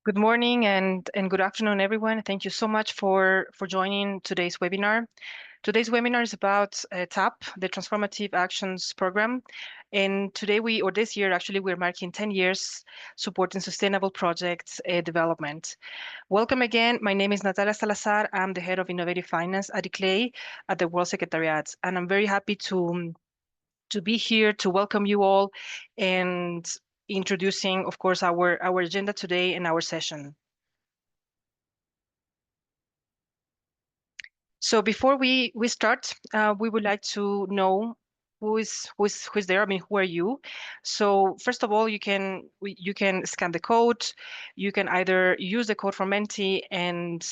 Good morning and good afternoon, everyone. Thank you so much for joining today's webinar. Today's webinar is about TAP, the Transformative Actions Program. And this year, actually, we're marking 10 years supporting sustainable projects development. Welcome again. My name is Natalia Salazar. I'm the head of Innovative Finance at ICLEI at the World Secretariat. And I'm very happy to be here to welcome you all and introducing, of course, our agenda today and our session. So before we start, we would like to know who's there. I mean, who are you? So first of all, you can scan the code. You can either use the code from Menti, and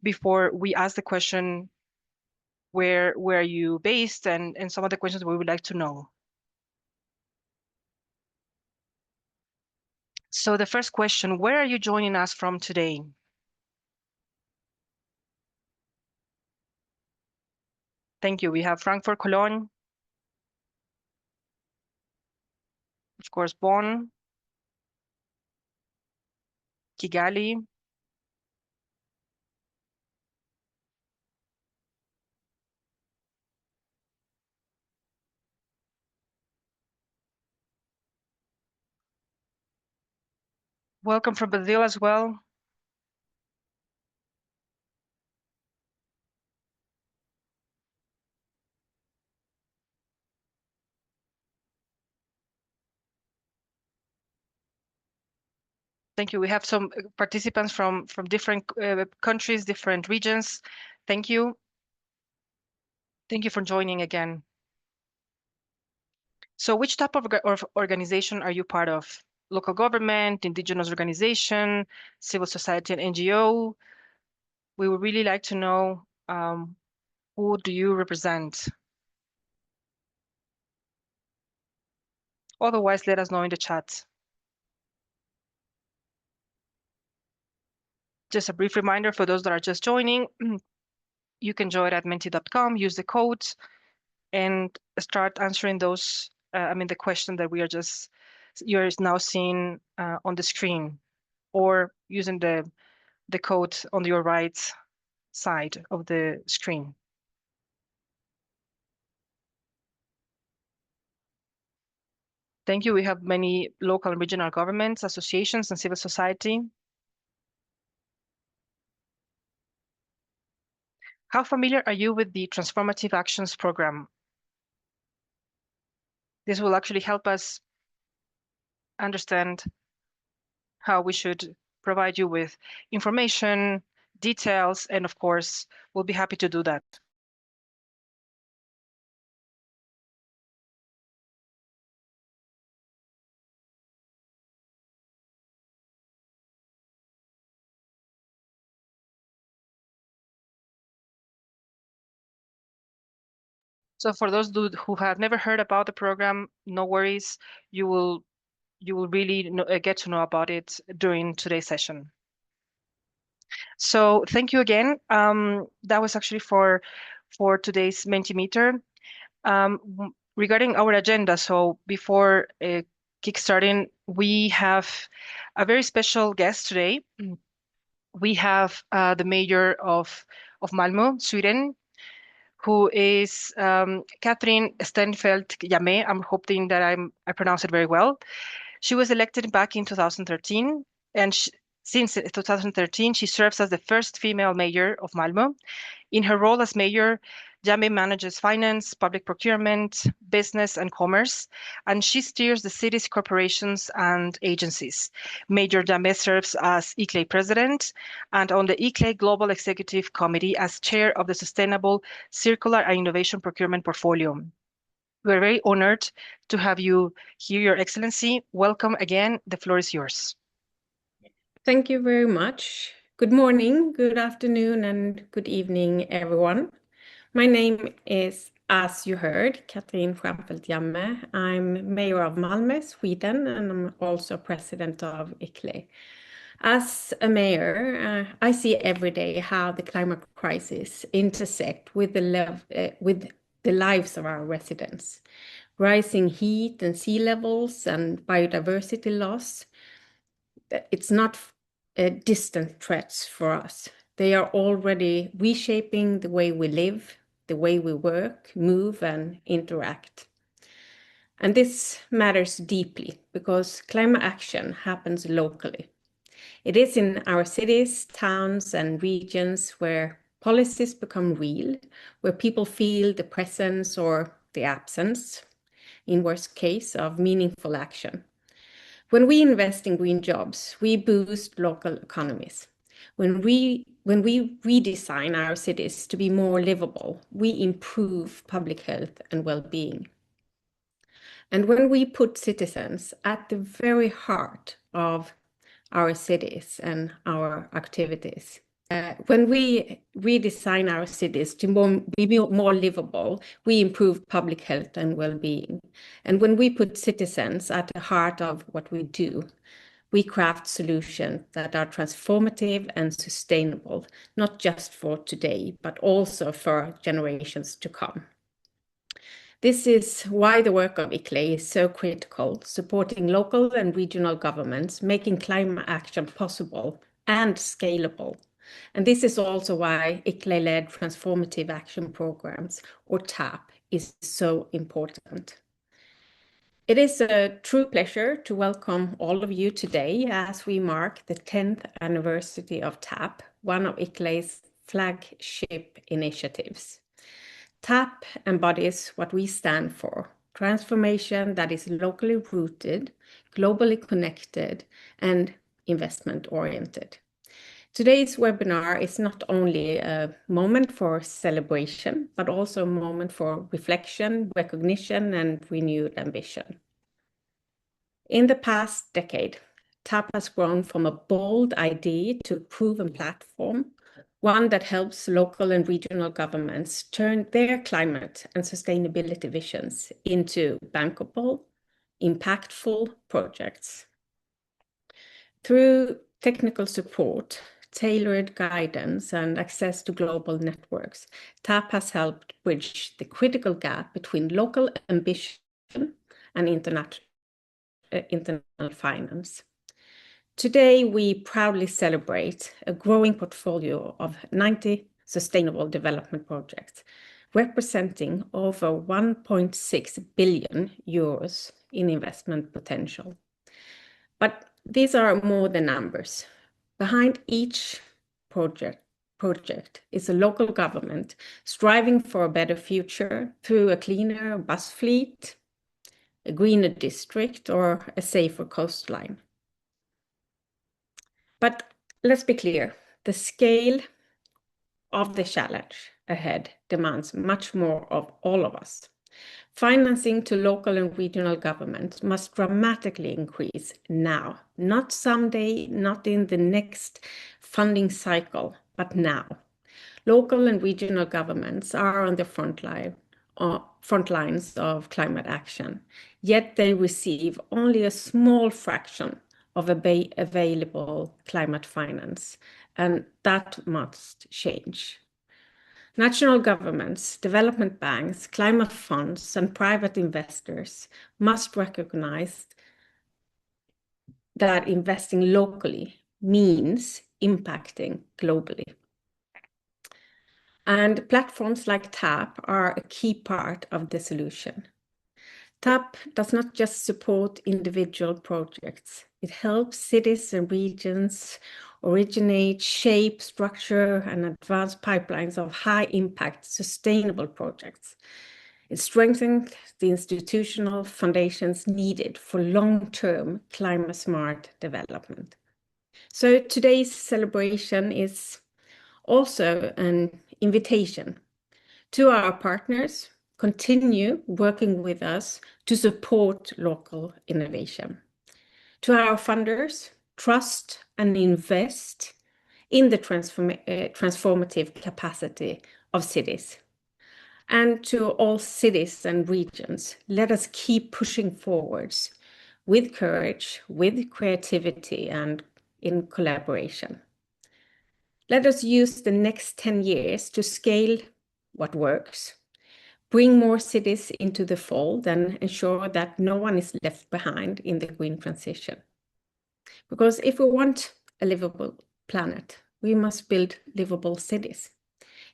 before we ask the question, where are you based, and some of the questions we would like to know. So the first question, where are you joining us from today? Thank you. We have Frankfurt, Cologne, of course, Bonn, Kigali. Welcome from Brazil as well. Thank you. We have some participants from different countries, different regions. Thank you. Thank you for joining again. So which type of organization are you part of? Local government, indigenous organization, civil society and NGO? We would really like to know who do you represent? Otherwise, let us know in the chat. Just a brief reminder for those that are just joining, you can join at menti.com, use the codes, and start answering those, the question that you're now seeing on the screen, or using the code on your right side of the screen. Thank you. We have many local and regional governments, associations, and civil society. How familiar are you with the Transformative Actions Program? This will actually help us understand how we should provide you with information, details, and of course, we'll be happy to do that. So for those who have never heard about the program, no worries. You will really get to know about it during today's session. So thank you again. That was actually for today's Mentimeter. Regarding our agenda, so before kickstarting, we have a very special guest today. We have the mayor of Malmö, Sweden, who is Catherine Stenfeldt Jammeh. I'm hoping that I pronounce it very well. She was elected back in 2013, and since 2013, she serves as the first female mayor of Malmö. In her role as mayor, Jammeh manages finance, public procurement, business, and commerce, and she steers the city's corporations and agencies. Mayor Jammeh serves as ICLEI president and on the ICLEI Global Executive Committee as chair of the Sustainable, Circular, and Innovation Procurement Portfolio. We're very honored to have you here, Your Excellency. Welcome again. The floor is yours. Thank you very much. Good morning, good afternoon, and good evening, everyone. My name is, as you heard, Catherine Stenfeldt Jammeh. I'm mayor of Malmö, Sweden, and I'm also president of ICLEI. As a mayor, I see every day how the climate crisis intersect with the lives of our residents. Rising heat and sea levels and biodiversity loss. It's not distant threats for us. They are already reshaping the way we live, the way we work, move, and interact. And this matters deeply because climate action happens locally. It is in our cities, towns, and regions where policies become real, where people feel the presence or the absence, in worst case, of meaningful action. When we invest in green jobs, we boost local economies. When we redesign our cities to be more livable, we improve public health and well-being. And when we put citizens at the very heart of our cities and our activities, when we redesign our cities to be more livable, we improve public health and well-being. And when we put citizens at the heart of what we do, we craft solutions that are transformative and sustainable, not just for today, but also for generations to come. This is why the work of ICLEI is so critical, supporting local and regional governments, making climate action possible and scalable. And this is also why ICLEI-led Transformative Action Programs, or TAP, is so important. It is a true pleasure to welcome all of you today as we mark the 10th anniversary of TAP, one of ICLEI's flagship initiatives. TAP embodies what we stand for: transformation that is locally rooted, globally connected, and investment-oriented. Today's webinar is not only a moment for celebration, but also a moment for reflection, recognition, and renewed ambition. In the past decade, TAP has grown from a bold idea to a proven platform, one that helps local and regional governments turn their climate and sustainability visions into bankable, impactful projects. Through technical support, tailored guidance, and access to global networks, TAP has helped bridge the critical gap between local ambition and international finance. Today, we proudly celebrate a growing portfolio of 90 sustainable development projects, representing over 1.6 billion euros in investment potential. But these are more than numbers. Behind each project is a local government striving for a better future through a cleaner bus fleet, a greener district, or a safer coastline. But let's be clear, the scale of the challenge ahead demands much more of all of us. Financing to local and regional governments must dramatically increase now, not someday, not in the next funding cycle, but now. Local and regional governments are on the front lines of climate action, yet they receive only a small fraction of available climate finance, and that must change. National governments, development banks, climate funds, and private investors must recognize that investing locally means impacting globally. And platforms like TAP are a key part of the solution. TAP does not just support individual projects. It helps cities and regions originate, shape, structure, and advance pipelines of high-impact, sustainable projects. It strengthens the institutional foundations needed for long-term climate-smart development. So today's celebration is also an invitation to our partners: continue working with us to support local innovation. To our funders, trust and invest in the transformative capacity of cities. And to all cities and regions, let us keep pushing forwards with courage, with creativity, and in collaboration. Let us use the next 10 years to scale what works, bring more cities into the fold, and ensure that no one is left behind in the green transition. Because if we want a livable planet, we must build livable cities.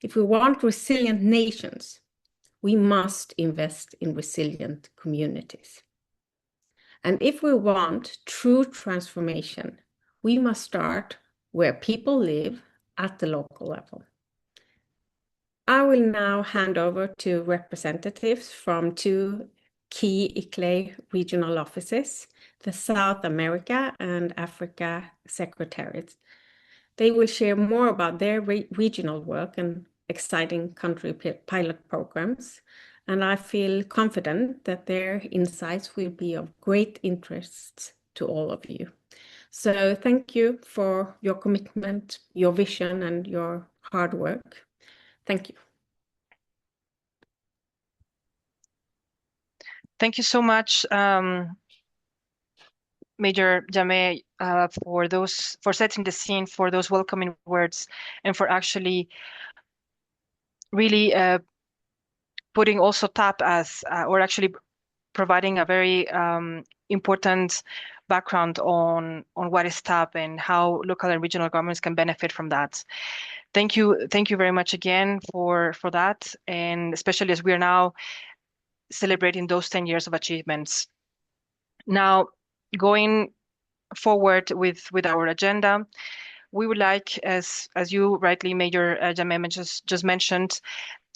If we want resilient nations, we must invest in resilient communities. And if we want true transformation, we must start where people live at the local level. I will now hand over to representatives from two key ICLEI regional offices, the South America and Africa Secretariats. They will share more about their regional work and exciting country pilot programs, and I feel confident that their insights will be of great interest to all of you. So thank you for your commitment, your vision, and your hard work. Thank you. Thank you so much, Major Jame, for setting the scene, for those welcoming words, and for actually really putting also TAP as, or actually providing a very important background on what is TAP and how local and regional governments can benefit from that. Thank you very much again for that, and especially as we are now celebrating those 10 years of achievements. Now, going forward with our agenda, we would like, as you rightly, Major Jamem just mentioned,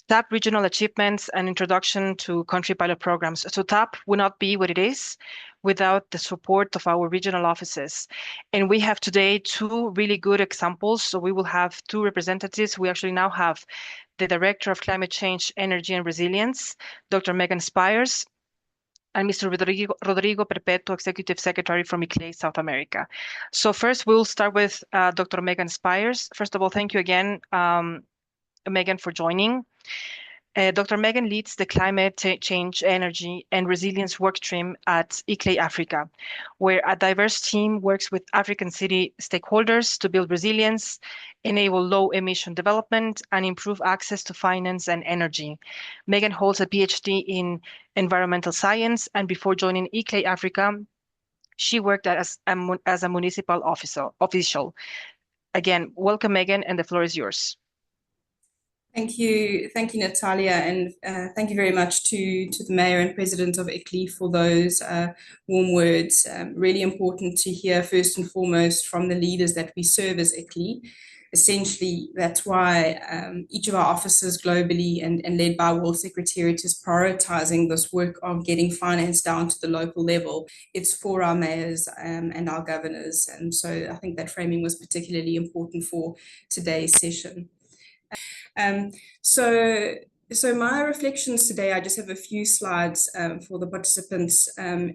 TAP regional achievements and introduction to country pilot programs. So TAP would not be what it is without the support of our regional offices. And we have today two really good examples. So we will have two representatives. We actually now have the Director of Climate Change, Energy and Resilience, Dr. Megan Spires, and Mr. Rodrigo Perpetuo, Executive Secretary from ICLEI South America. So first, we'll start with Dr. Megan Spires. First of all, thank you again, Megan, for joining. Dr. Megan leads the Climate Change, Energy and Resilience workstream at ICLEI Africa, where a diverse team works with African city stakeholders to build resilience, enable low-emission development, and improve access to finance and energy. Megan holds a PhD in environmental science, and before joining ICLEI Africa, she worked as a municipal official. Again, welcome, Megan, and the floor is yours. Thank you, Natalia, and thank you very much to the Mayor and President of ICLEI for those warm words. Really important to hear first and foremost from the leaders that we serve as ICLEI. Essentially, that's why each of our offices globally and led by World Secretariat is prioritizing this work of getting finance down to the local level. It's for our mayors and our governors. And so I think that framing was particularly important for today's session. So my reflections today, I just have a few slides for the participants,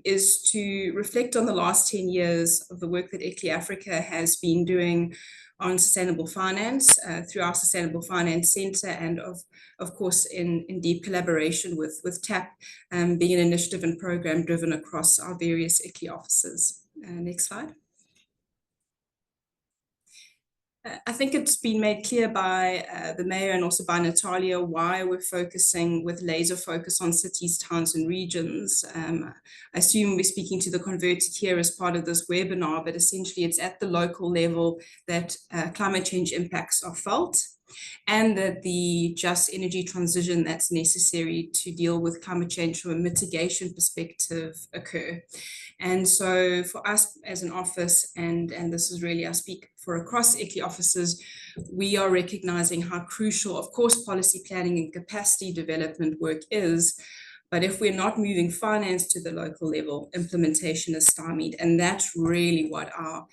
is to reflect on the last 10 years of the work that ICLEI Africa has been doing on sustainable finance through our Sustainable Finance Centre, and of course in deep collaboration with TAP, being an initiative and program driven across our various ICLEI offices. Next slide. I think it's been made clear by the Mayor and also by Natalia why we're focusing with laser focus on cities, towns and regions. I assume we're speaking to the converted here as part of this webinar, but essentially it's at the local level that climate change impacts are felt, and that the just energy transition that's necessary to deal with climate change from a mitigation perspective occur. And so for us as an office, and this is really, I speak for across ICLEI offices, we are recognizing how crucial, of course, policy planning and capacity development work is. But if we're not moving finance to the local level, implementation is stymied. And that's really what our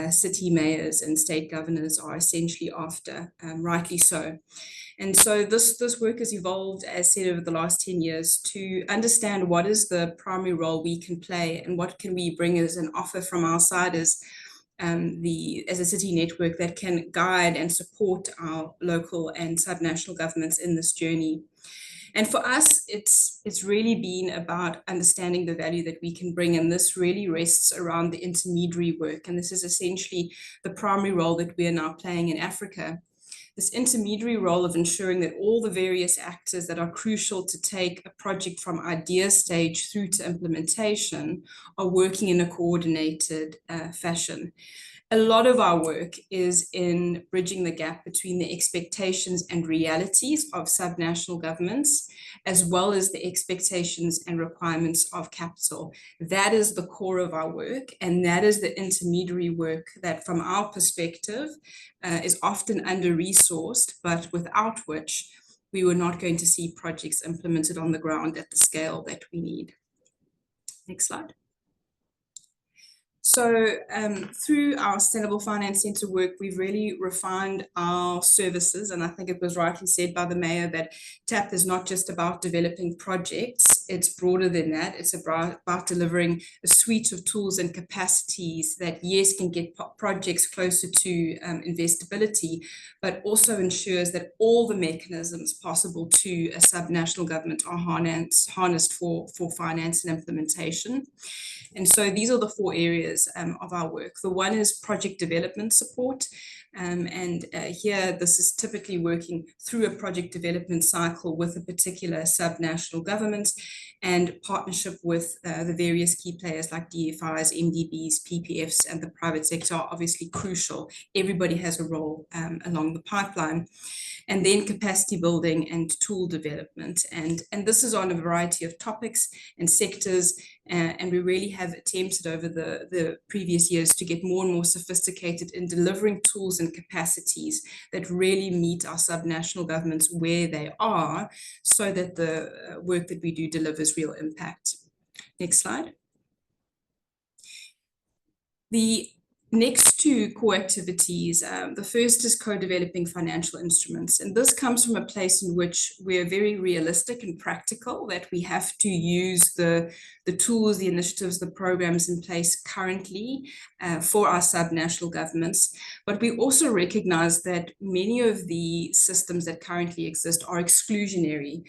city mayors and state governors are essentially after, rightly so. And so this work has evolved, as said, over the last 10 years to understand what is the primary role we can play and what can we bring as an offer from our side as a city network that can guide and support our local and subnational governments in this journey. And for us, it's really been about understanding the value that we can bring, and this really rests around the intermediary work. And this is essentially the primary role that we are now playing in Africa. This intermediary role of ensuring that all the various actors that are crucial to take a project from idea stage through to implementation are working in a coordinated fashion. A lot of our work is in bridging the gap between the expectations and realities of subnational governments, as well as the expectations and requirements of capital. That is the core of our work, and that is the intermediary work that, from our perspective, is often under-resourced, but without which we were not going to see projects implemented on the ground at the scale that we need. Next slide. So through our Sustainable Finance Centre work, we've really refined our services. And I think it was rightly said by the Mayor that TAP is not just about developing projects, it's broader than that. It's about delivering a suite of tools and capacities that, yes, can get projects closer to investability, but also ensures that all the mechanisms possible to a subnational government are harnessed for finance and implementation. And so these are the 4 areas of our work. The one is project development support. Here, this is typically working through a project development cycle with a particular subnational government, and partnership with the various key players like DFIs, MDBs, PPFs, and the private sector are obviously crucial. Everybody has a role along the pipeline. And then capacity building and tool development. And this is on a variety of topics and sectors. And we really have attempted over the previous years to get more and more sophisticated in delivering tools and capacities that really meet our subnational governments where they are, so that the work that we do delivers real impact. Next slide. The next 2 core activities, the first is co-developing financial instruments. And this comes from a place in which we're very realistic and practical, that we have to use the tools, the initiatives, the programs in place currently for our subnational governments. But we also recognize that many of the systems that currently exist are exclusionary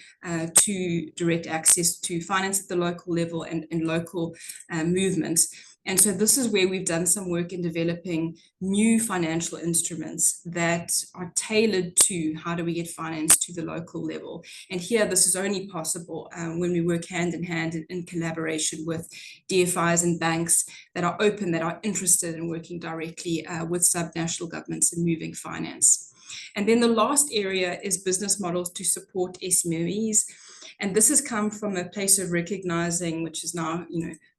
to direct access to finance at the local level and local movements. And so this is where we've done some work in developing new financial instruments that are tailored to how do we get finance to the local level. And here, this is only possible when we work hand in hand in collaboration with DFIs and banks that are open, that are interested in working directly with subnational governments and moving finance. And then the last area is business models to support SMEs. And this has come from a place of recognizing, which is now,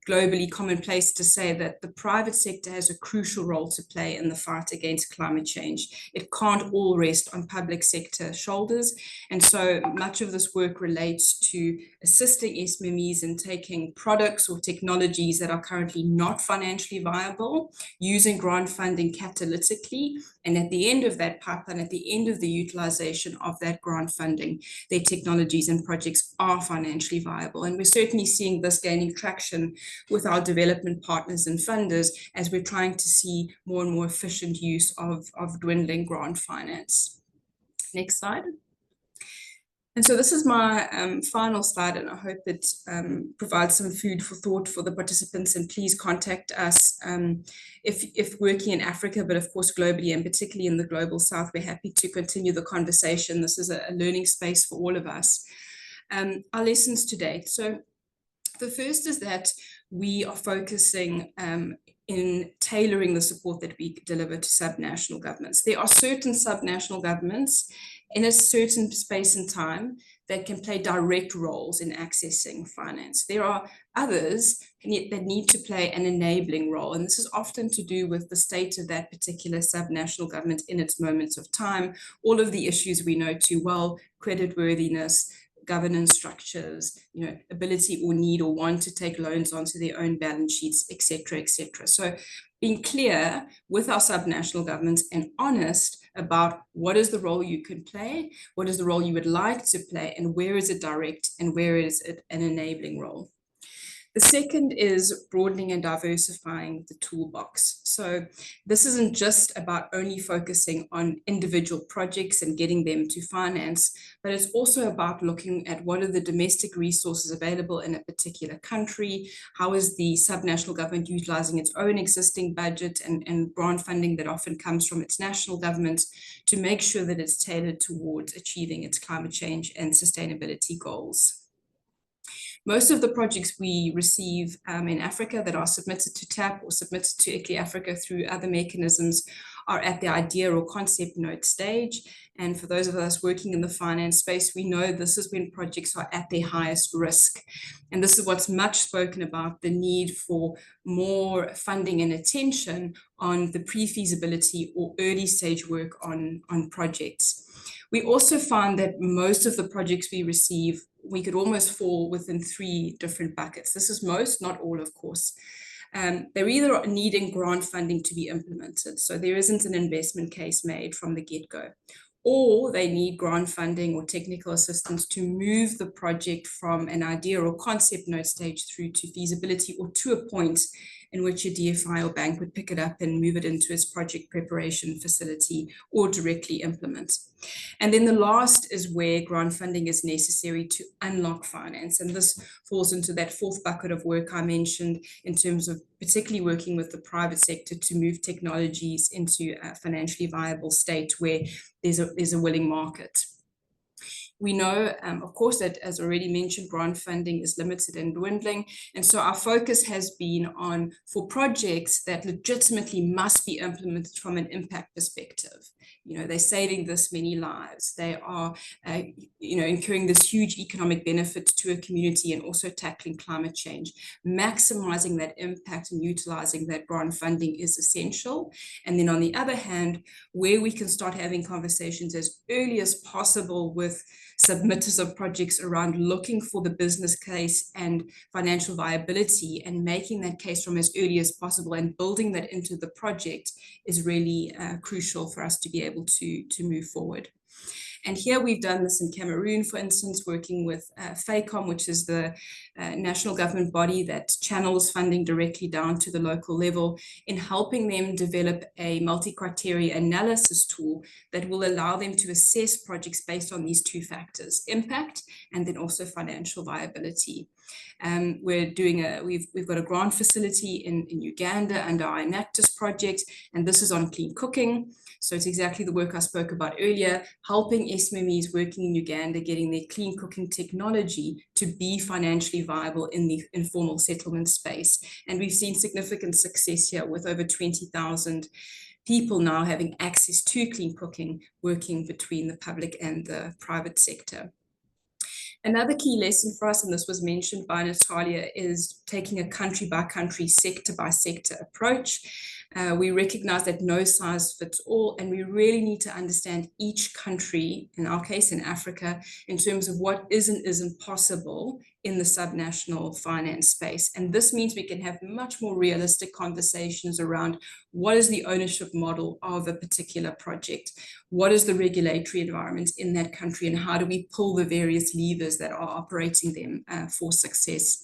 globally commonplace to say, that the private sector has a crucial role to play in the fight against climate change. It can't all rest on public sector shoulders. And so much of this work relates to assisting SMEs in taking products or technologies that are currently not financially viable, using grant funding catalytically, and at the end of that pipeline, at the end of the utilization of that grant funding, their technologies and projects are financially viable. And we're certainly seeing this gaining traction with our development partners and funders as we're trying to see more and more efficient use of dwindling grant finance. Next slide. And so this is my final slide, and I hope it provides some food for thought for the participants. And please contact us if working in Africa, but of course globally, and particularly in the Global South. We're happy to continue the conversation. This is a learning space for all of us. Our lessons to date. So the first is that we are focusing in tailoring the support that we deliver to subnational governments. There are certain subnational governments in a certain space and time that can play direct roles in accessing finance. There are others that need to play an enabling role, and this is often to do with the state of that particular subnational government in its moments of time. All of the issues we know too well: creditworthiness, governance structures, ability or need or want to take loans onto their own balance sheets, etc., etc. So being clear with our subnational governments and honest about what is the role you can play, what is the role you would like to play, and where is it direct and where is it an enabling role. The second is broadening and diversifying the toolbox. So this isn't just about only focusing on individual projects and getting them to finance, but it's also about looking at what are the domestic resources available in a particular country, how is the subnational government utilizing its own existing budget and grant funding that often comes from its national government to make sure that it's tailored towards achieving its climate change and sustainability goals. Most of the projects we receive in Africa that are submitted to TAP or submitted to ICLEI Africa through other mechanisms are at the idea or concept note stage. And for those of us working in the finance space, we know this is when projects are at their highest risk. And this is what's much spoken about, the need for more funding and attention on the pre-feasibility or early stage work on projects. We also find that most of the projects we receive, we could almost fall within 3 different buckets. This is most, not all, of course. They're either needing grant funding to be implemented, so there isn't an investment case made from the get-go, or they need grant funding or technical assistance to move the project from an idea or concept note stage through to feasibility, or to a point in which a DFI or bank would pick it up and move it into its project preparation facility or directly implement. And then the last is where grant funding is necessary to unlock finance. And this falls into that 4th bucket of work I mentioned, in terms of particularly working with the private sector to move technologies into a financially viable state where there's a willing market. We know, of course, that, as already mentioned, grant funding is limited and dwindling. And so our focus has been on, for projects that legitimately must be implemented from an impact perspective. You know, they're saving this many lives. They are, incurring this huge economic benefit to a community, and also tackling climate change. Maximizing that impact and utilizing that grant funding is essential. And then on the other hand, where we can start having conversations as early as possible with submitters of projects around looking for the business case and financial viability, and making that case from as early as possible and building that into the project, is really crucial for us to be able to move forward. And here we've done this in Cameroon, for instance, working with FACOM, which is the national government body that channels funding directly down to the local level, in helping them develop a multi-criteria analysis tool that will allow them to assess projects based on these 2 factors, impact and then also financial viability. We've got a grant facility in Uganda under our Enactus project, and this is on clean cooking. So it's exactly the work I spoke about earlier, helping SMEs working in Uganda getting their clean cooking technology to be financially viable in the informal settlement space. And we've seen significant success here, with over 20,000 people now having access to clean cooking, working between the public and the private sector. Another key lesson for us, and this was mentioned by Natalia, is taking a country by country, sector by sector approach. We recognize that no size fits all, and we really need to understand each country, in our case in Africa, in terms of what is and isn't possible in the subnational finance space. And this means we can have much more realistic conversations around what is the ownership model of a particular project, what is the regulatory environment in that country, and how do we pull the various levers that are operating them for success.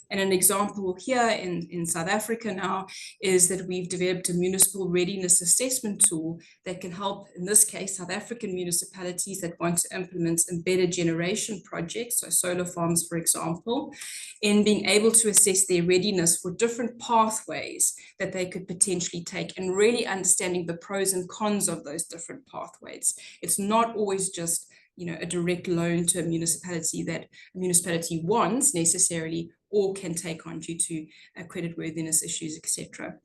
And an example here in South Africa now is that we've developed a municipal readiness assessment tool that can help, in this case, South African municipalities that want to implement embedded generation projects, so solar farms, for example, in being able to assess their readiness for different pathways that they could potentially take, and really understanding the pros and cons of those different pathways. It's not always just a direct loan to a municipality that a municipality wants necessarily, or can take on due to creditworthiness issues, etc.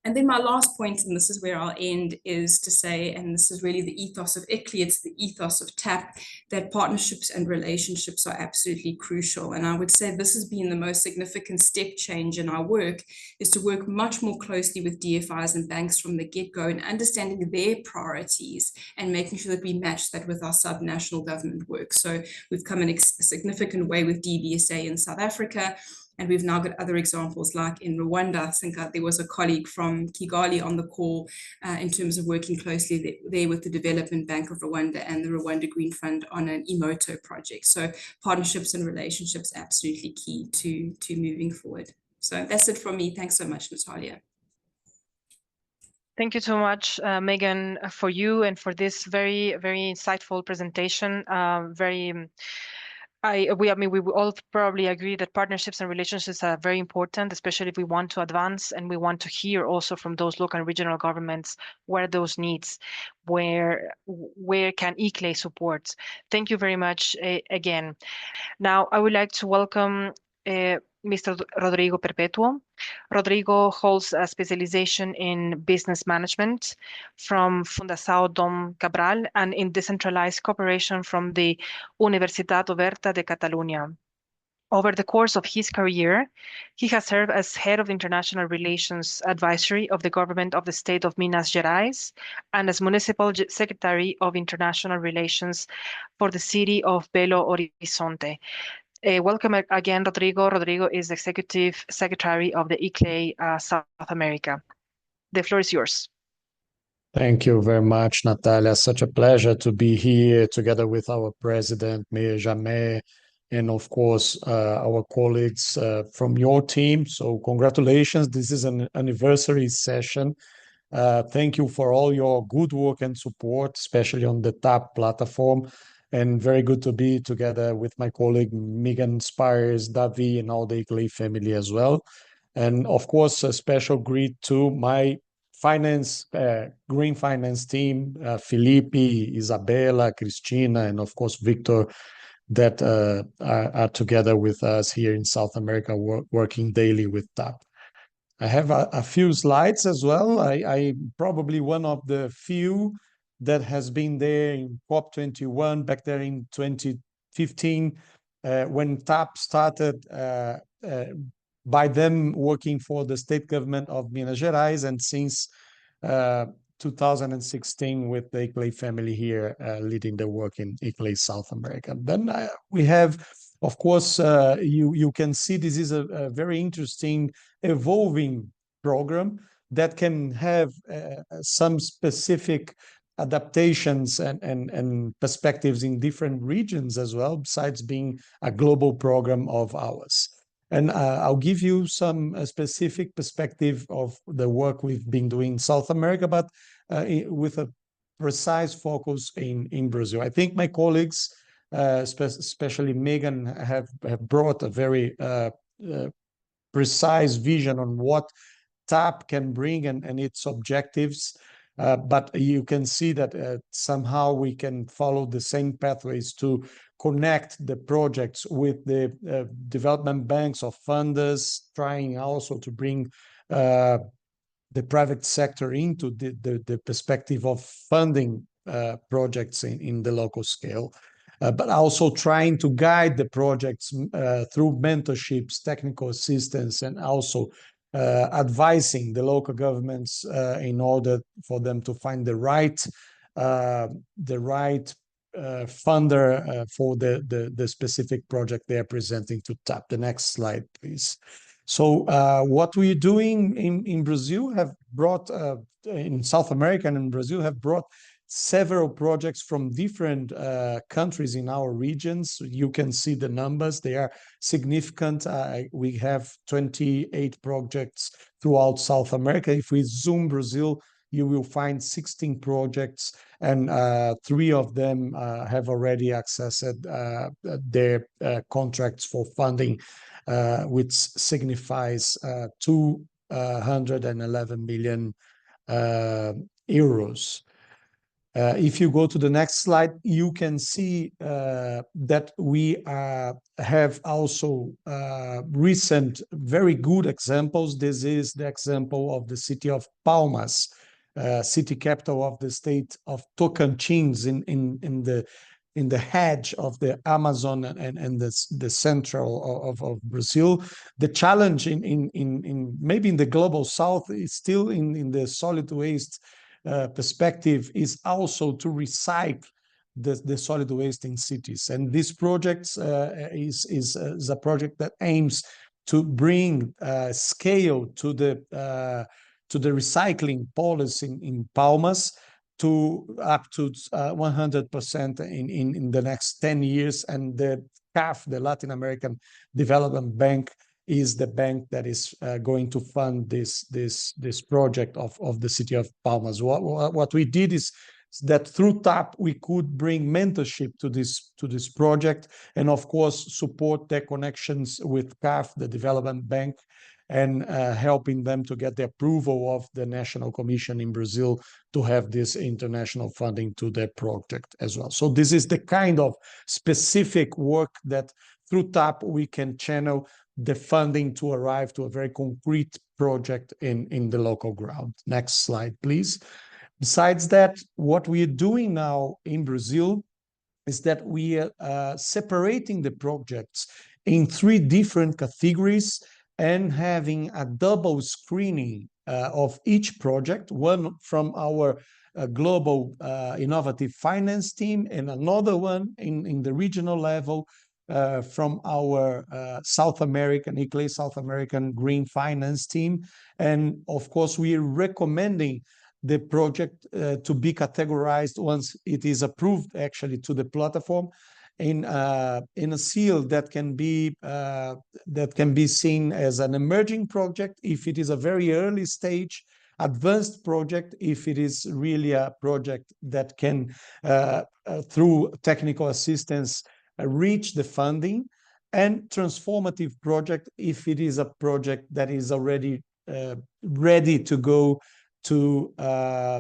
And then my last point, and this is where I'll end, is to say, and this is really the ethos of ICLEI, it's the ethos of TAP, that partnerships and relationships are absolutely crucial. And I would say this has been the most significant step change in our work, is to work much more closely with DFIs and banks from the get-go, and understanding their priorities and making sure that we match that with our subnational government work. So we've come in a significant way with DBSA in South Africa. And we've now got other examples, like in Rwanda. I think there was a colleague from Kigali on the call in terms of working closely there with the Development Bank of Rwanda and the Rwanda Green Fund on an Emoto project. So partnerships and relationships absolutely key to moving forward. So that's it from me. Thanks so much, Natalia. Thank you so much, Megan, for you and for this very, very insightful presentation. I mean, we will all probably agree that partnerships and relationships are very important, especially if we want to advance and we want to hear also from those local and regional governments where those needs, where can ICLEI support. Thank you very much again. Now, I would like to welcome Mr. Rodrigo Perpetuo. Rodrigo holds a specialization in business management from Fundação Dom Cabral and in decentralized cooperation from the Universitat Oberta de Catalunya. Over the course of his career, he has served as head of international relations advisory of the government of the state of Minas Gerais and as municipal secretary of international relations for the city of Belo Horizonte. Welcome again, Rodrigo. Rodrigo is Executive Secretary of the ICLEI South America. The floor is yours. Thank you very much, Natalia. Such a pleasure to be here together with our president, Mayor Jammeh, and of course, our colleagues from your team. So congratulations. This is an anniversary session. Thank you for all your good work and support, especially on the TAP platform. And very good to be together with my colleague Megan Spires, Davi, and all the ICLEI family as well. And of course, a special greet to my green finance team, Felipe, Isabella, Cristina, and of course, Victor, that are together with us here in South America, working daily with TAP. I have a few slides as well. I probably one of the few that has been there in COP21 back there in 2015 when TAP started by them working for the state government of Minas Gerais, and since 2016 with the ICLEI family here leading the work in ICLEI South America. Then we have, of course, you can see this is a very interesting evolving program that can have some specific adaptations and perspectives in different regions as well, besides being a global program of ours. And I'll give you some specific perspective of the work we've been doing in South America, but with a precise focus in Brazil. I think my colleagues, especially Megan, have brought a very precise vision on what TAP can bring and its objectives. But you can see that somehow we can follow the same pathways to connect the projects with the development banks or funders, trying also to bring the private sector into the perspective of funding projects in the local scale, but also trying to guide the projects through mentorships, technical assistance, and also advising the local governments in order for them to find the right funder for the specific project they are presenting to TAP. The next slide, please. So what we're doing in Brazil have brought, in South America and in Brazil, have brought several projects from different countries in our regions. You can see the numbers. They are significant. We have 28 projects throughout South America. If we zoom Brazil, you will find 16 projects, and 3 of them have already accessed their contracts for funding, which signifies 211 million euros. If you go to the next slide, you can see that we have also recent very good examples. This is the example of the city of Palmas, city capital of the state of Tocantins in the hedge of the Amazon and the central of Brazil. The challenge in maybe in the global south is still in the solid waste perspective, is also to recycle the solid waste in cities. And this project is a project that aims to bring scale to the recycling policy in Palmas to up to 100% in the next 10 years. And the CAF, the Latin American Development Bank, is the bank that is going to fund this project of the city of Palmas. What we did is that through TAP we could bring mentorship to this project, and of course support their connections with CAF, the development bank, and helping them to get the approval of the National Commission in Brazil to have this international funding to their project as well. So this is the kind of specific work that through TAP we can channel the funding to arrive to a very concrete project in the local ground. Next slide, please. Besides that, what we are doing now in Brazil is that we are separating the projects in 3 different categories and having a double screening of each project, one from our global innovative finance team and another one in the regional level from our South American, ICLEI South American Green Finance team. And of course, we are recommending the project to be categorized once it is approved actually to the platform in a seal that can be seen as an emerging project if it is a very early stage, advanced project if it is really a project that can through technical assistance reach the funding, and transformative project if it is a project that is already ready to go to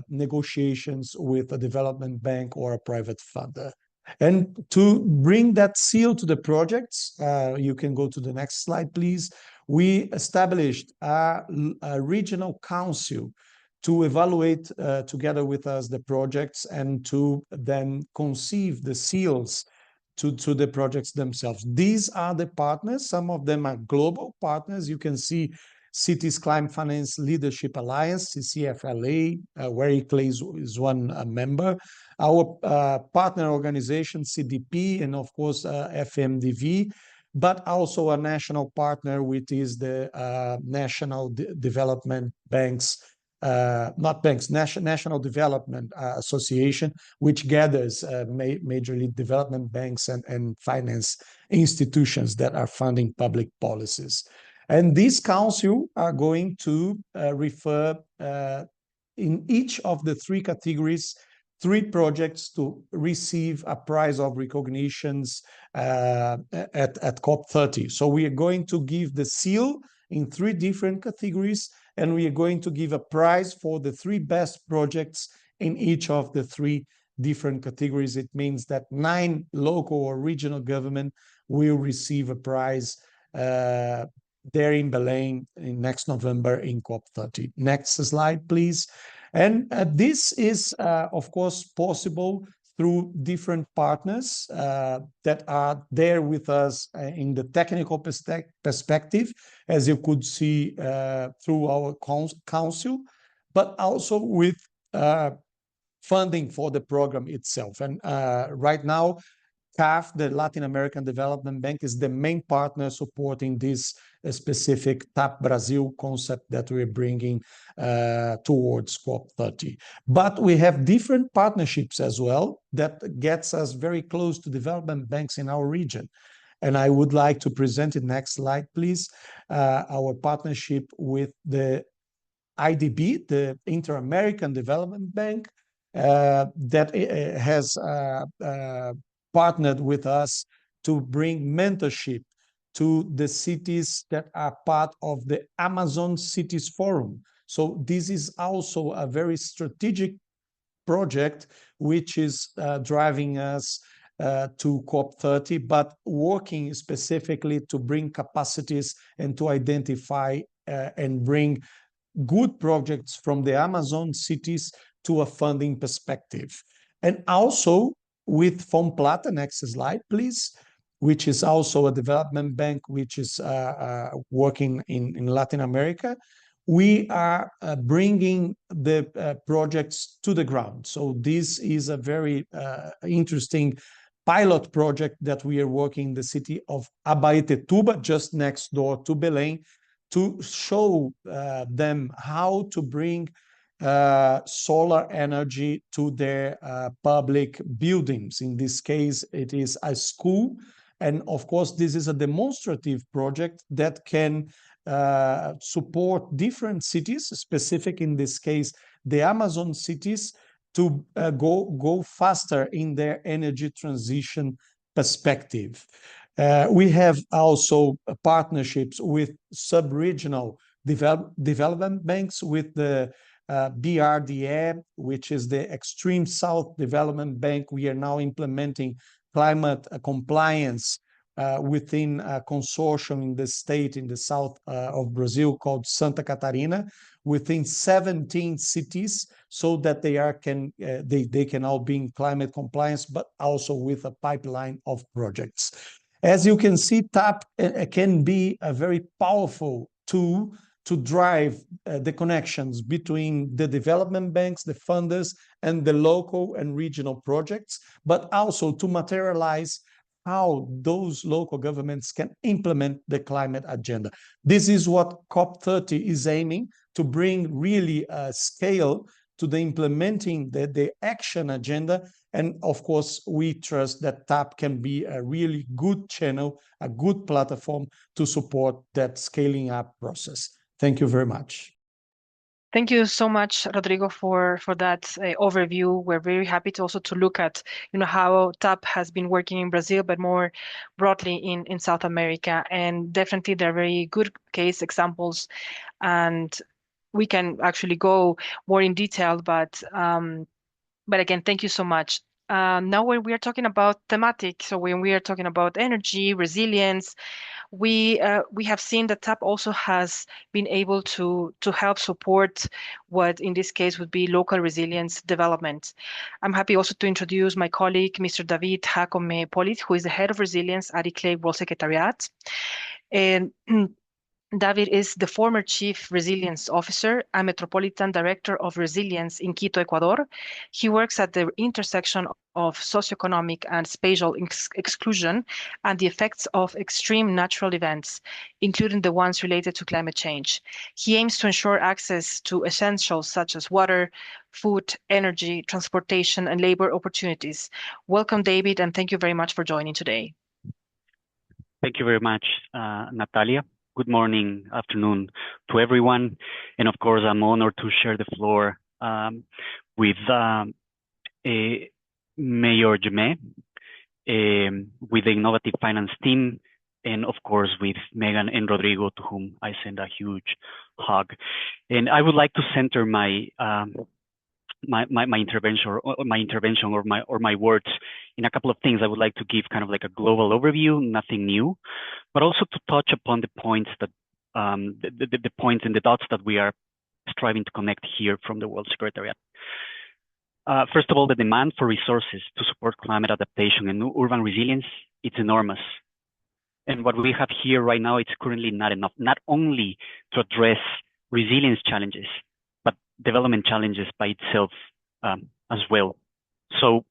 negotiations with a development bank or a private funder. And to bring that seal to the projects, you can go to the next slide, please. We established a regional council to evaluate together with us the projects and to then conceive the seals to the projects themselves. These are the partners. Some of them are global partners. You can see Cities Climate Finance Leadership Alliance, CCFLA, where ICLEI is one member. Our partner organization, CDP, and of course, FMDV, but also a national partner, which is the National Development Banks, not banks, National Development Association, which gathers majorly development banks and finance institutions that are funding public policies. And this council are going to refer in each of the 3 categories, 3 projects to receive a prize of recognitions at COP30. So we are going to give the seal in 3 different categories, and we are going to give a prize for the 3 best projects in each of the 3 different categories. It means that 9 local or regional government will receive a prize there in Belém in next November in COP30. Next slide, please. And this is, of course, possible through different partners that are there with us in the technical perspective, as you could see through our council, but also with funding for the program itself. And right now, CAF, the Latin American Development Bank, is the main partner supporting this specific TAP Brazil concept that we're bringing towards COP30. But we have different partnerships as well that gets us very close to development banks in our region. And I would like to present it. Next slide, please. Our partnership with the IDB, the Inter-American Development Bank, that has partnered with us to bring mentorship to the cities that are part of the Amazon Cities Forum. So this is also a very strategic project which is driving us to COP30, but working specifically to bring capacities and to identify and bring good projects from the Amazon cities to a funding perspective. And also with Fomplata, next slide, please, which is also a development bank which is working in Latin America. We are bringing the projects to the ground. So this is a very interesting pilot project that we are working in the city of Abaetetuba, just next door to Belém, to show them how to bring solar energy to their public buildings. In this case, it is a school. And of course, this is a demonstrative project that can support different cities, specific in this case, the Amazon cities, to go faster in their energy transition perspective. We have also partnerships with sub-regional development banks, with the BRDE, which is the Extreme South Development Bank. We are now implementing climate compliance within a consortium in the state in the south of Brazil called Santa Catarina, within 17 cities, so that they can all be in climate compliance, but also with a pipeline of projects. As you can see, TAP can be a very powerful tool to drive the connections between the development banks, the funders, and the local and regional projects, but also to materialize how those local governments can implement the climate agenda. This is what COP30 is aiming to bring, really scale to the implementing the action agenda. And of course, we trust that TAP can be a really good channel, a good platform to support that scaling up process. Thank you very much. Thank you so much, Rodrigo, for that overview. We're very happy to also to look at, how TAP has been working in Brazil, but more broadly in South America. And definitely they're very good case examples. And we can actually go more in detail, but again, thank you so much. Now when we are talking about thematic, so when we are talking about energy, resilience, we have seen that TAP also has been able to help support what in this case would be local resilience development. I'm happy also to introduce my colleague, Mr. David Jacome Polit, who is the head of resilience at ICLEI World Secretariat. And David is the former Chief Resilience Officer and Metropolitan Director of Resilience in Quito, Ecuador. He works at the intersection of socioeconomic and spatial exclusion and the effects of extreme natural events, including the ones related to climate change. He aims to ensure access to essentials such as water, food, energy, transportation, and labor opportunities. Welcome, David, and thank you very much for joining today. Thank you very much, Natalia. Good morning, afternoon to everyone. And of course, I'm honored to share the floor with Mayor Jammeh, with the Innovative Finance team, and of course with Megan and Rodrigo, to whom I send a huge hug. And I would like to center my intervention or my words in a couple of things. I would like to give kind of like a global overview, nothing new, but also to touch upon the points that the points and the dots that we are striving to connect here from the World Secretariat. First of all, the demand for resources to support climate adaptation and urban resilience, it's enormous. And what we have here right now, it's currently not enough, not only to address resilience challenges, but development challenges by itself as well. So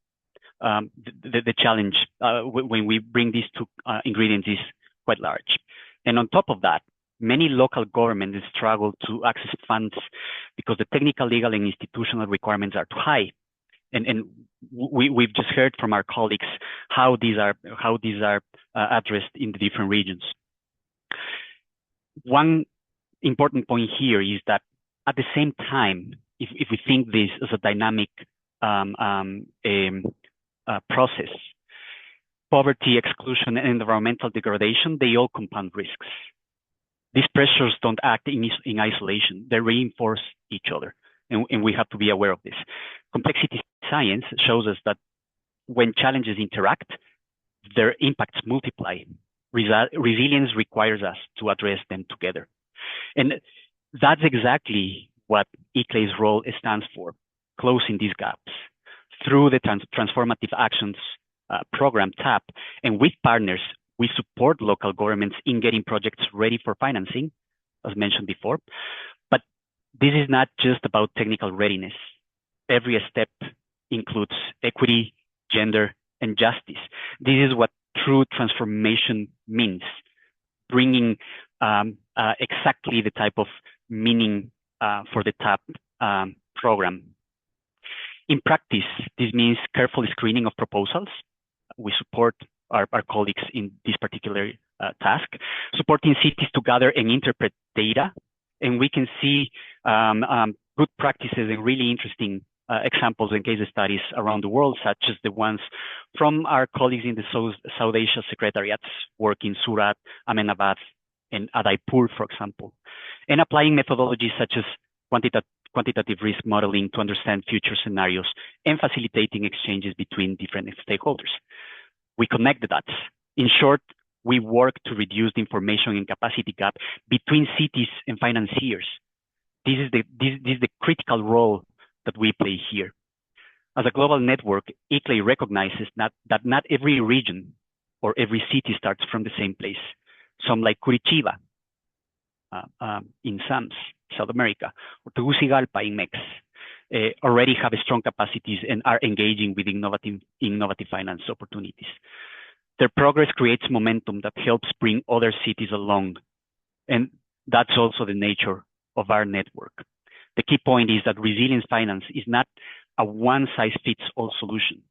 the challenge when we bring these two ingredients is quite large. And on top of that, many local governments struggle to access funds because the technical, legal, and institutional requirements are too high. And we've just heard from our colleagues how these are addressed in the different regions. One important point here is that at the same time, if we think this as a dynamic process, poverty, exclusion, and environmental degradation, they all compound risks. These pressures don't act in isolation. They reinforce each other, and we have to be aware of this. Complexity science shows us that when challenges interact, their impacts multiply. Resilience requires us to address them together. And that's exactly what ICLEI's role stands for, closing these gaps. Through the Transformative Actions program, TAP, and with partners, we support local governments in getting projects ready for financing, as mentioned before. But this is not just about technical readiness. Every step includes equity, gender, and justice. This is what true transformation means, bringing exactly the type of meaning for the TAP program. In practice, this means careful screening of proposals. We support our colleagues in this particular task, supporting cities to gather and interpret data. And we can see good practices and really interesting examples and case studies around the world, such as the ones from our colleagues in the South Asia Secretariats, work in Surat, Ahmedabad, and Udaipur, for example, and applying methodologies such as quantitative risk modeling to understand future scenarios and facilitating exchanges between different stakeholders. We connect the dots. In short, we work to reduce the information and capacity gap between cities and financiers. This is the critical role that we play here. As a global network, ICLEI recognizes that not every region or every city starts from the same place. Some like Curitiba in SAMS, South America, or Tegucigalpa in MEX, already have strong capacities and are engaging with innovative finance opportunities. Their progress creates momentum that helps bring other cities along. And that's also the nature of our network. The key point is that resilience finance is not a one-size-fits-all solution.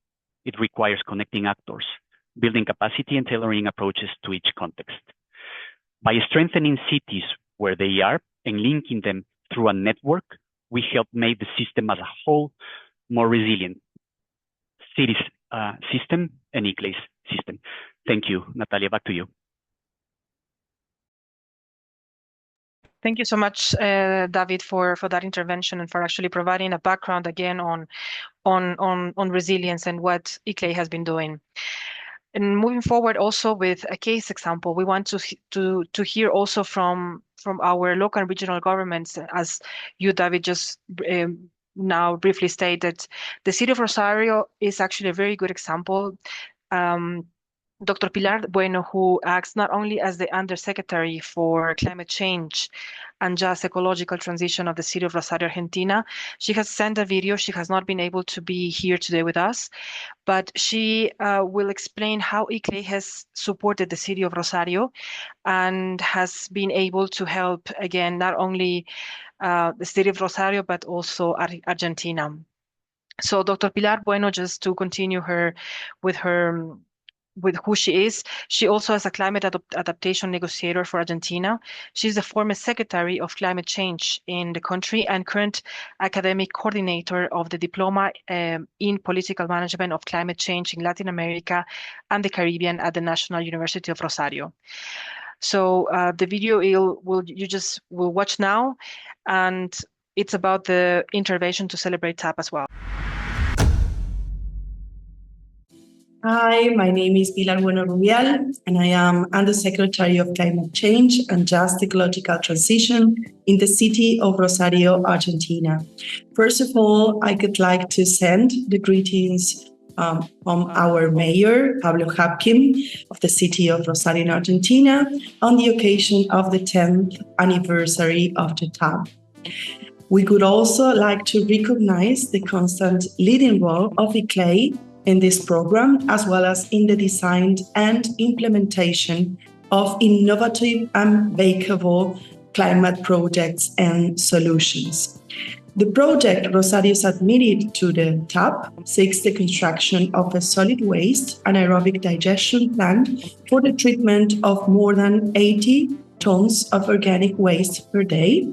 It requires connecting actors, building capacity and tailoring approaches to each context. By strengthening cities where they are and linking them through a network, we help make the system as a whole more resilient. Cities system and ICLEI's system. Thank you, Natalia, back to you. Thank you so much, David, for that intervention and for actually providing a background again on resilience and what ICLEI has been doing. And moving forward, also with a case example, we want to hear also from our local and regional governments, as you, David, just now briefly stated. The city of Rosario is actually a very good example. Dr. Pilar Bueno, who acts not only as the Undersecretary for Climate Change and Just Ecological Transition of the city of Rosario, Argentina, she has sent a video. She has not been able to be here today with us, but she will explain how ICLEI has supported the city of Rosario and has been able to help, again, not only the city of Rosario, but also Argentina. So Dr. Pilar Bueno, just to continue with who she is. She also is a climate adaptation negotiator for Argentina. She's the former secretary of climate change in the country and current academic coordinator of the diploma in political management of climate change in Latin America and the Caribbean at the National University of Rosario. So the video you will watch now, and it's about the intervention to celebrate TAP as well. Hi, my name is Pilar Bueno Rubial, and I am Undersecretary of Climate Change and Just Ecological Transition in the city of Rosario, Argentina. First of all, I would like to send the greetings from our mayor, Pablo Hapkin, of the city of Rosario in Argentina, on the occasion of the 10th anniversary of the TAP. We would also like to recognize the constant leading role of ICLEI in this program, as well as in the design and implementation of innovative and bankable climate projects and solutions. The project Rosario submitted to the TAP seeks the construction of a solid waste anaerobic digestion plant for the treatment of more than 80 tons of organic waste per day,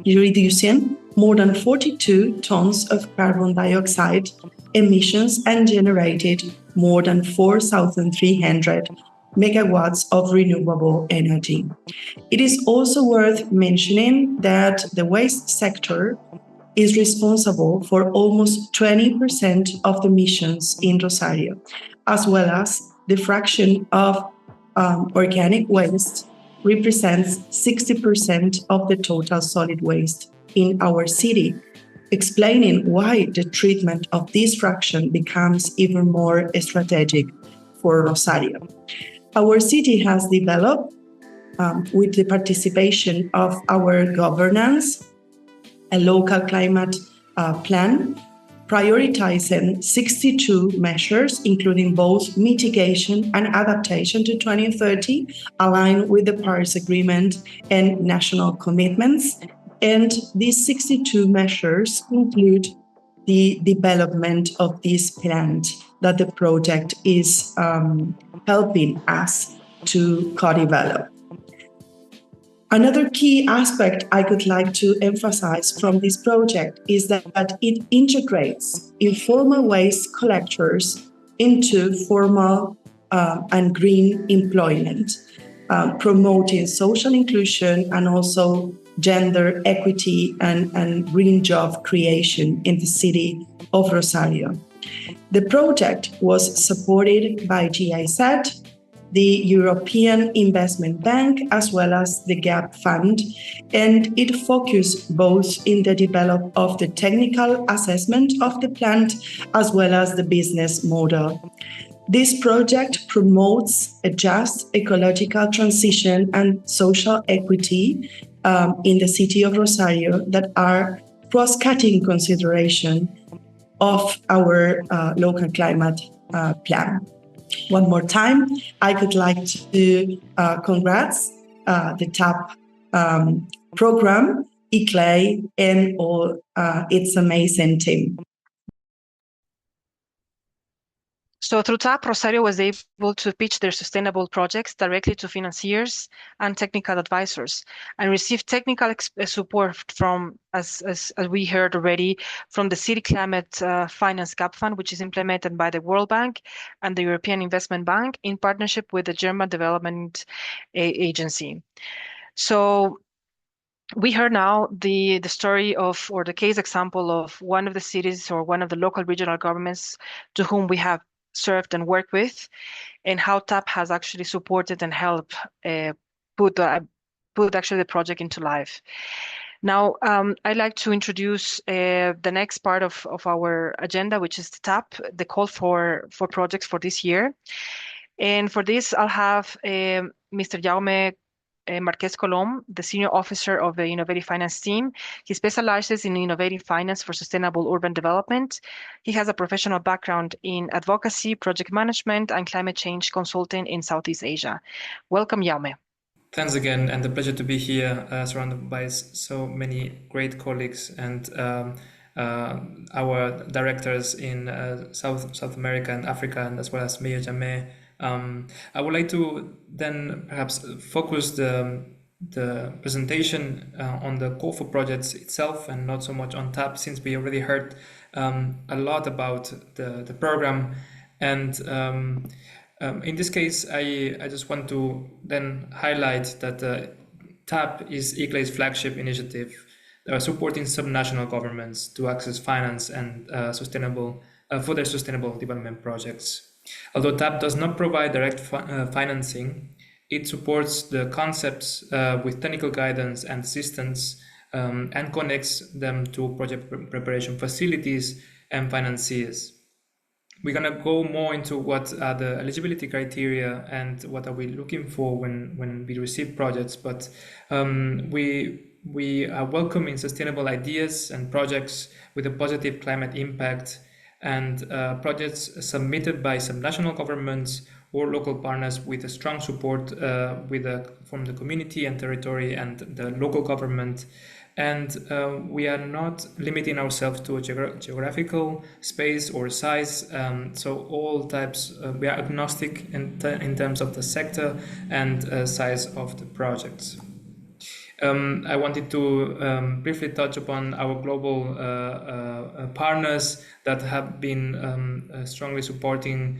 reducing more than 42 tons of carbon dioxide emissions and generated more than 4,300 megawatts of renewable energy. It is also worth mentioning that the waste sector is responsible for almost 20% of the emissions in Rosario, as well as the fraction of organic waste represents 60% of the total solid waste in our city, explaining why the treatment of this fraction becomes even more strategic for Rosario. Our city has developed, with the participation of our governance, a local climate plan, prioritizing 62 measures, including both mitigation and adaptation to 2030, aligned with the Paris Agreement and national commitments. And these 62 measures include the development of this plant that the project is helping us to co-develop. Another key aspect I would like to emphasize from this project is that it integrates informal waste collectors into formal and green employment, promoting social inclusion and also gender equity and green job creation in the city of Rosario. The project was supported by GIZ, the European Investment Bank, as well as the GAP Fund, and it focused both in the development of the technical assessment of the plant as well as the business model. This project promotes a just ecological transition and social equity in the city of Rosario that are cross-cutting consideration of our local climate plan. One more time, I would like to congrats the TAP program, ICLEI, and all its amazing team. So through TAP, Rosario was able to pitch their sustainable projects directly to financiers and technical advisors and receive technical support from, as we heard already, from the City Climate Finance Gap Fund, which is implemented by the World Bank and the European Investment Bank in partnership with the German Development Agency. So we heard now the story of, or the case example of one of the cities or one of the local regional governments to whom we have served and worked with, and how TAP has actually supported and helped put actually the project into life. Now, I'd like to introduce the next part of our agenda, which is the TAP, the call for projects for this year. And for this, I'll have Mr. Jaume Marquez Colom, the senior officer of the Innovative Finance team. He specializes in innovative finance for sustainable urban development. He has a professional background in advocacy, project management, and climate change consulting in Southeast Asia. Welcome, Jaume. Thanks again, and a pleasure to be here, surrounded by so many great colleagues and our directors in South America and Africa, and as well as Mayor Jame. I would like to then perhaps focus the presentation on the call for projects itself and not so much on TAP, since we already heard a lot about the program. And in this case, I just want to then highlight that TAP is ICLEI's flagship initiative supporting subnational governments to access finance and for their sustainable development projects. Although TAP does not provide direct financing, it supports the concepts with technical guidance and assistance and connects them to project preparation facilities and financiers. We're going to go more into what are the eligibility criteria and what are we looking for when we receive projects, but we are welcoming sustainable ideas and projects with a positive climate impact, and projects submitted by subnational governments or local partners with a strong support from the community and territory and the local government. And we are not limiting ourselves to a geographical space or size. So all types, we are agnostic in terms of the sector and size of the projects. I wanted to briefly touch upon our global partners that have been strongly supporting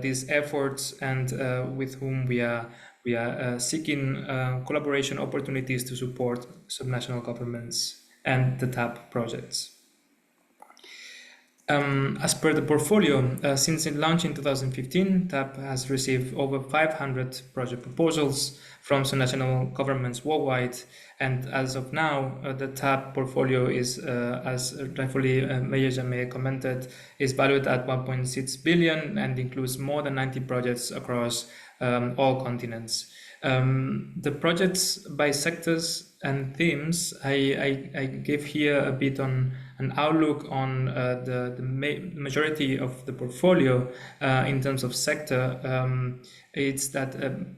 these efforts and with whom we are seeking collaboration opportunities to support subnational governments and the TAP projects. As per the portfolio, since its launch in 2015, TAP has received over 500 project proposals from subnational governments worldwide, and as of now, the TAP portfolio is, as rightfully Mayor Jame commented, is valued at 1.6 billion and includes more than 90 projects across all continents. The projects by sectors and themes, I give here a bit on an outlook on the majority of the portfolio in terms of sector. It's that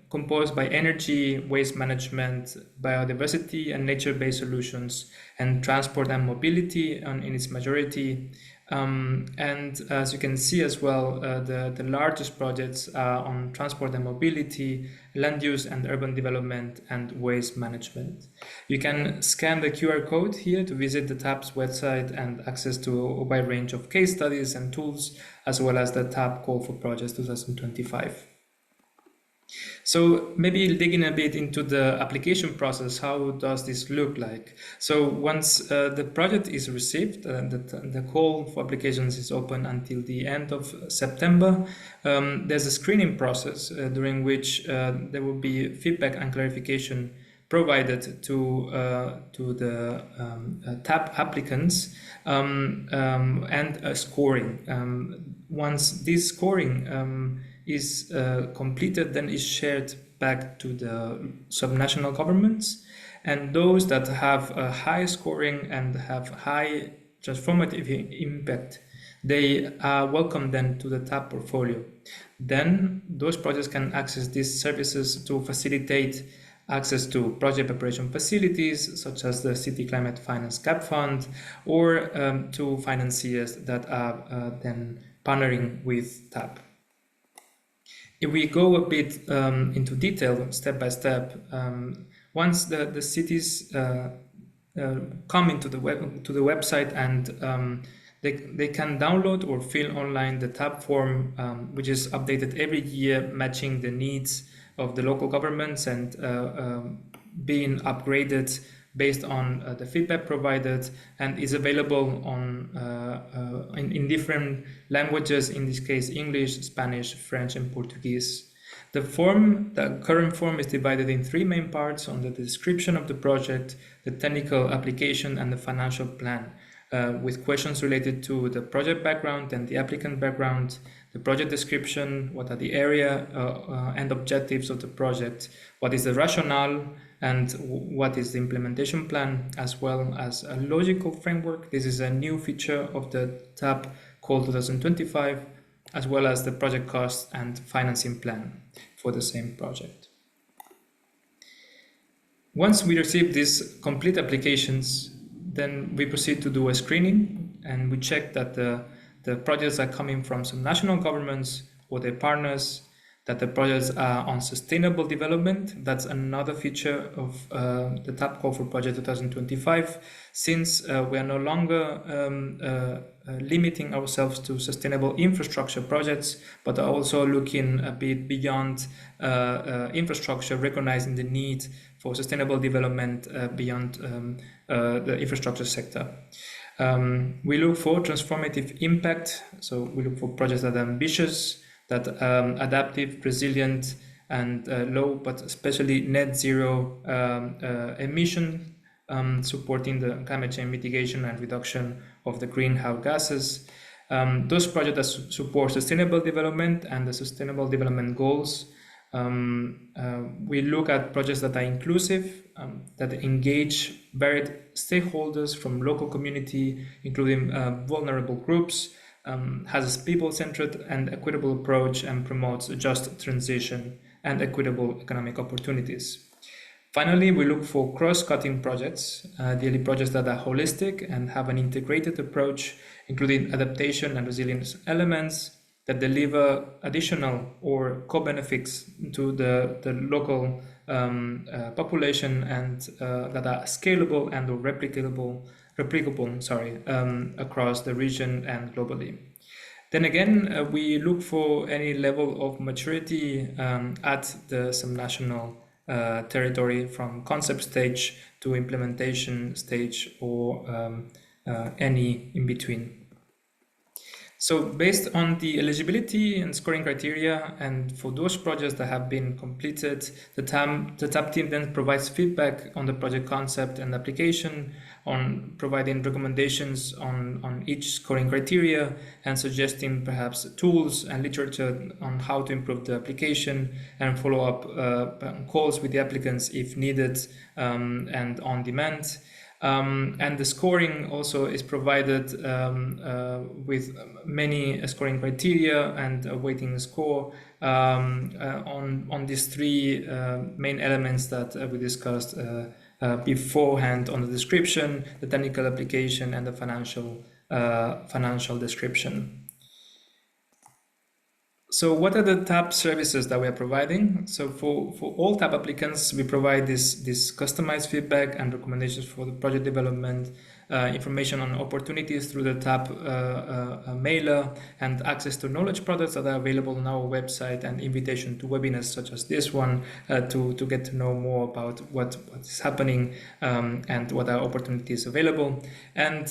composed by energy, waste management, biodiversity and nature-based solutions, and transport and mobility in its majority. And as you can see as well, the largest projects are on transport and mobility, land use and urban development, and waste management. You can scan the QR code here to visit the TAP's website and access to a wide range of case studies and tools, as well as the TAP Call for Projects 2025. So maybe digging a bit into the application process, how does this look like? So once the project is received, the call for applications is open until the end of September. There's a screening process during which there will be feedback and clarification provided to the TAP applicants and scoring. Once this scoring is completed, then is shared back to the subnational governments, and those that have a high scoring and have high transformative impact, they are welcome then to the TAP portfolio. Then those projects can access these services to facilitate access to project preparation facilities such as the City Climate Finance Gap Fund, or to financiers that are then partnering with TAP. If we go a bit into detail, step by step, once the cities come into the website and they can download or fill online the TAP form, which is updated every year, matching the needs of the local governments and being upgraded based on the feedback provided, and is available on in different languages, in this case English, Spanish, French and Portuguese. The current form is divided in three main parts: on the description of the project, the technical application and the financial plan, with questions related to the project background and the applicant background, the project description, what are the area and objectives of the project, what is the rationale, and what is the implementation plan, as well as a logical framework. This is a new feature of the TAP Call 2025, as well as the project cost and financing plan for the same project. Once we receive these complete applications, then we proceed to do a screening, and we check that the projects are coming from some national governments or their partners, that the projects are on sustainable development. That's another feature of the TAP Call for Project 2025, since we are no longer limiting ourselves to sustainable infrastructure projects, but are also looking a bit beyond infrastructure, recognizing the need for sustainable development beyond the infrastructure sector. We look for transformative impact, so we look for projects that are ambitious, that adaptive, resilient, and low, but especially net zero emission, supporting the climate change mitigation and reduction of the greenhouse gases. Those projects that support sustainable development and the sustainable development goals. We look at projects that are inclusive, that engage varied stakeholders from local community, including vulnerable groups, has a people-centered and equitable approach, and promotes a just transition and equitable economic opportunities. Finally, we look for cross-cutting projects, ideally projects that are holistic and have an integrated approach, including adaptation and resilience elements, that deliver additional or co-benefits to the local population, and that are scalable and or replicable across the region and globally. Then again, we look for any level of maturity at the subnational territory, from concept stage to implementation stage, or any in between. So based on the eligibility and scoring criteria, and for those projects that have been completed, the TAP team then provides feedback on the project concept and application, on providing recommendations on each scoring criteria, and suggesting perhaps tools and literature on how to improve the application, and follow up calls with the applicants if needed and on demand. And the scoring also is provided with many scoring criteria and a weighting score on these three main elements that we discussed beforehand on the description, the technical application, and the financial financial description. So what are the TAP services that we are providing? So for all TAP applicants, we provide this customized feedback and recommendations for the project development, information on opportunities through the TAP mailer, and access to knowledge products that are available on our website, and invitation to webinars such as this one to get to know more about what is happening and what are opportunities available, and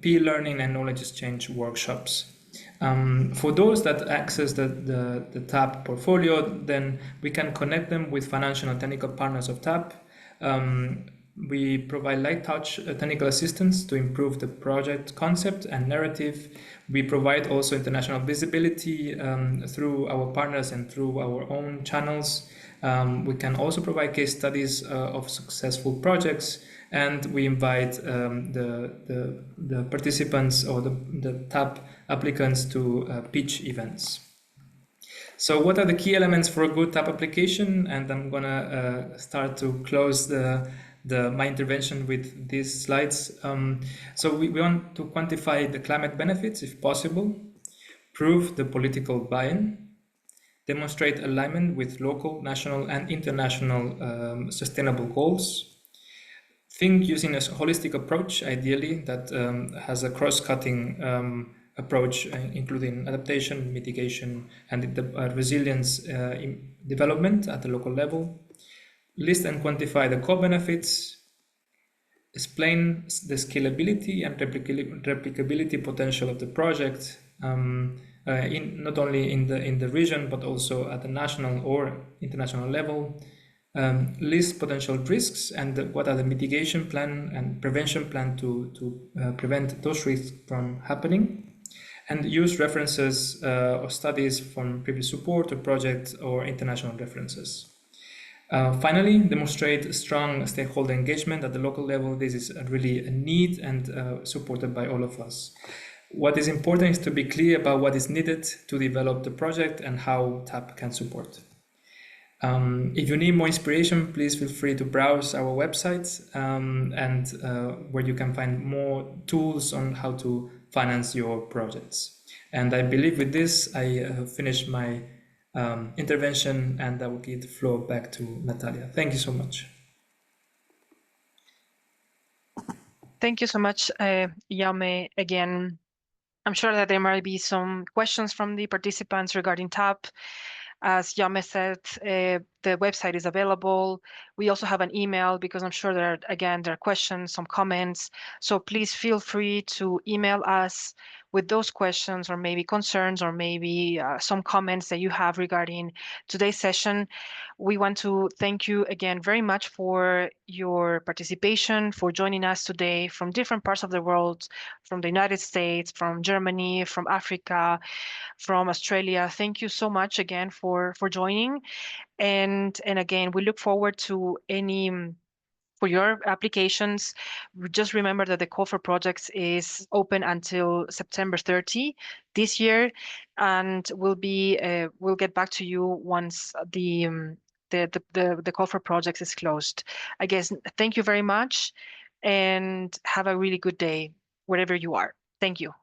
peer learning and knowledge exchange workshops. For those that access the TAP portfolio, then we can connect them with financial and technical partners of TAP. We provide light touch technical assistance to improve the project concept and narrative. We provide also international visibility through our partners and through our own channels. We can also provide case studies of successful projects, and we invite the participants or the TAP applicants to pitch events. So what are the key elements for a good TAP application? And I'm gonna start to close my intervention with these slides. So we want to quantify the climate benefits if possible, prove the political buy-in, demonstrate alignment with local, national, and international sustainable goals, think using a holistic approach, ideally, that has a cross-cutting approach, including adaptation, mitigation, and the resilience in development at the local level. List and quantify the core benefits, explain the scalability and replicability potential of the project, not only in the region, but also at the national or international level. List potential risks and what are the mitigation plan and prevention plan to prevent those risks from happening, and use references or studies from previous support or project or international references. Finally, demonstrate strong stakeholder engagement at the local level. This is really a need and supported by all of us. What is important is to be clear about what is needed to develop the project and how TAP can support. If you need more inspiration, please feel free to browse our website and where you can find more tools on how to finance your projects. And I believe with this, I finished my intervention, and I will give the floor back to Natalia. Thank you so much. Thank you so much, Jaume. Again, I'm sure that there might be some questions from the participants regarding TAP. As Jaume said, the website is available. We also have an email because I'm sure there are questions, some comments. So please feel free to email us with those questions or maybe concerns or maybe some comments that you have regarding today's session. We want to thank you again very much for your participation, for joining us today from different parts of the world, from the United States, from Germany, from Africa, from Australia. Thank you so much again for joining. And again, we look forward to for your applications. Just remember that the call for projects is open until September 30 this year, and we'll get back to you once the call for projects is closed. I guess, thank you very much and have a really good day wherever you are. Thank you.